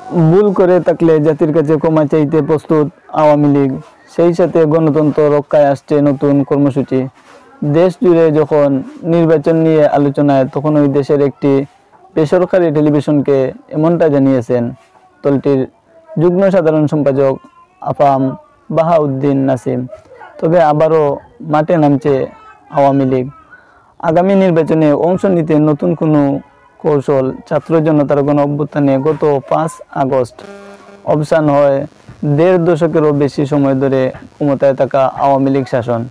ভুল করে থাকলে জাতির কাছে ক্ষমা চাইতে প্রস্তুত আওয়ামী লীগ। সেই সাথে গণতন্ত্র রক্ষায় আসছে নতুন কর্মসূচি। দেশ জুড়ে যখন নির্বাচন নিয়ে আলোচনায়, তখন ওই দেশের একটি বেসরকারি টেলিভিশনকে এমনটা জানিয়েছেন দলটির যুগ্ম সাধারণ সম্পাদক আফাম বাহাউদ্দিন নাসিম। তবে আবারও মাঠে নামছে আওয়ামী লীগ। আগামী নির্বাচনে অংশ নিতে নতুন কোনো কৌশল। ছাত্র জনতার গণ অভ্যুত্থানে গত 5 আগস্ট অবসান হয় 1.5 দশকেরও বেশি সময় ধরে ক্ষমতায় থাকা আওয়ামী লীগ শাসন।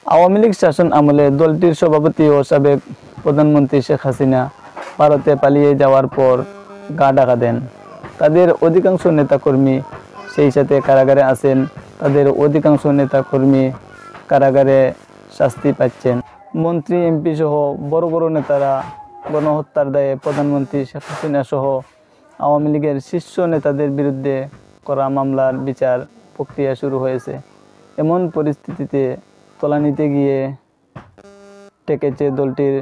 আওয়ামী লীগ শাসন আমলে দলটির সভাপতি ও সাবেক প্রধানমন্ত্রী শেখ হাসিনা ভারতে পালিয়ে যাওয়ার পর গা ঢাকা দেন। তাদের অধিকাংশ নেতাকর্মী সেই সাথে কারাগারে আছেন। তাদের অধিকাংশ নেতাকর্মী কারাগারে শাস্তি পাচ্ছেন। মন্ত্রী এমপি সহ বড় বড় নেতারা গণহত্যার দায়ে প্রধানমন্ত্রী শেখ হাসিনা সহ আওয়ামী লীগের শীর্ষ নেতাদের বিরুদ্ধে করা মামলার বিচার প্রক্রিয়া শুরু হয়েছে। এমন পরিস্থিতিতে তলানিতে গিয়ে ঠেকেছে দলটির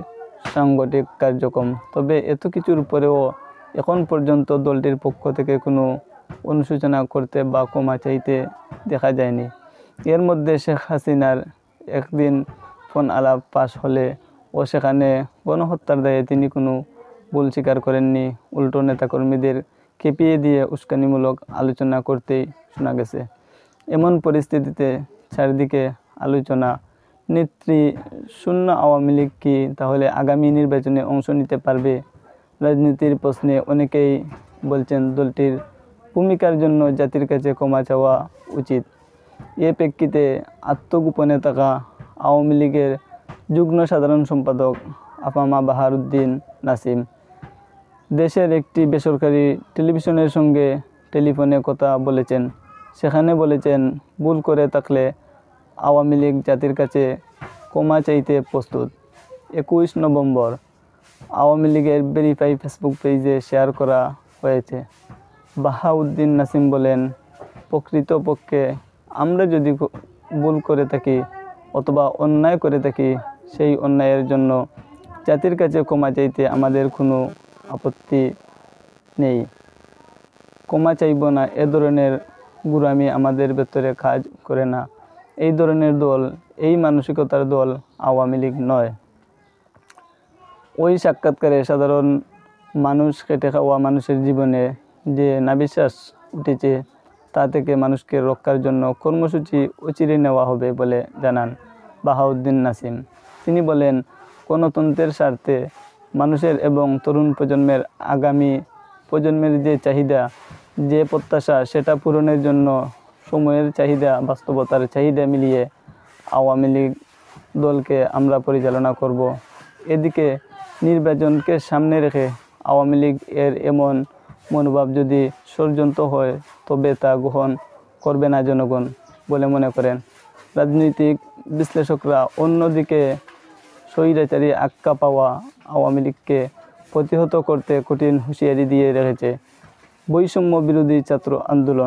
সাংগঠনিক কার্যক্রম। তবে এত কিছুর পরেও এখন পর্যন্ত দলটির পক্ষ থেকে কোনো অনুশোচনা করতে বা ক্ষমা চাইতে দেখা যায়নি। এর মধ্যে শেখ হাসিনার একদিন ফোন আলাপ পাশ হলে ও সেখানে গণহত্যার দায়ে তিনি কোনো ভুল স্বীকার করেননি। উল্টো নেতাকর্মীদের খেপিয়ে দিয়ে উস্কানিমূলক আলোচনা করতেই শোনা গেছে। এমন পরিস্থিতিতে চারদিকে আলোচনা, নেত্রী শূন্য আওয়ামী লীগ কি তাহলে আগামী নির্বাচনে অংশ নিতে পারবে? রাজনীতির প্রশ্নে অনেকেই বলছেন দলটির ভূমিকার জন্য জাতির কাছে ক্ষমা চাওয়া উচিত। এ প্রেক্ষিতে আত্মগোপনে থাকা আওয়ামী লীগের যুগ্ম সাধারণ সম্পাদক আফামা বাহাউদ্দিন নাসিম দেশের একটি বেসরকারি টেলিভিশনের সঙ্গে টেলিফোনে কথা বলেছেন। সেখানে বলেছেন, ভুল করে থাকলে আওয়ামী লীগ জাতির কাছে ক্ষমা চাইতে প্রস্তুত। 21 নভেম্বর আওয়ামী লীগের ভেরিফাই ফেসবুক পেজে শেয়ার করা হয়েছে। বাহাউদ্দিন নাসিম বলেন, প্রকৃতপক্ষে আমরা যদি ভুল করে থাকি অথবা অন্যায় করে থাকি, সেই অন্যায়ের জন্য জাতির কাছে ক্ষমা চাইতে আমাদের কোনো আপত্তি নেই। ক্ষমা চাইব না, এ ধরনের গুরামি আমাদের ভেতরে কাজ করে না। এই ধরনের দল, এই মানসিকতার দল আওয়ামী লীগ নয়। ওই সাক্ষাৎকারে সাধারণ মানুষ, খেটে খাওয়া মানুষের জীবনে যে নাভিশ্বাস উঠেছে, তা থেকে মানুষকে রক্ষার জন্য কর্মসূচি অচিরে নেওয়া হবে বলে জানান বাহাউদ্দিন নাসিম। তিনি বলেন, গণতন্ত্রের স্বার্থে মানুষের এবং তরুণ প্রজন্মের, আগামী প্রজন্মের যে চাহিদা, যে প্রত্যাশা, সেটা পূরণের জন্য সময়ের চাহিদা, বাস্তবতার চাহিদা মিলিয়ে আওয়ামী লীগ দলকে আমরা পরিচালনা করব। এদিকে নির্বাচনকে সামনে রেখে আওয়ামী লীগ এর এমন মনোভাব যদি ষড়যন্ত্র হয়, তবে তা গ্রহণ করবে না জনগণ বলে মনে করেন রাজনৈতিক বিশ্লেষকরা। অন্যদিকে স্বৈরাচারী আখ্যা পাওয়া আওয়ামী লীগকে প্রতিহত করতে কঠিন হুঁশিয়ারি দিয়ে রেখেছে বৈষম্য বিরোধী ছাত্র আন্দোলন।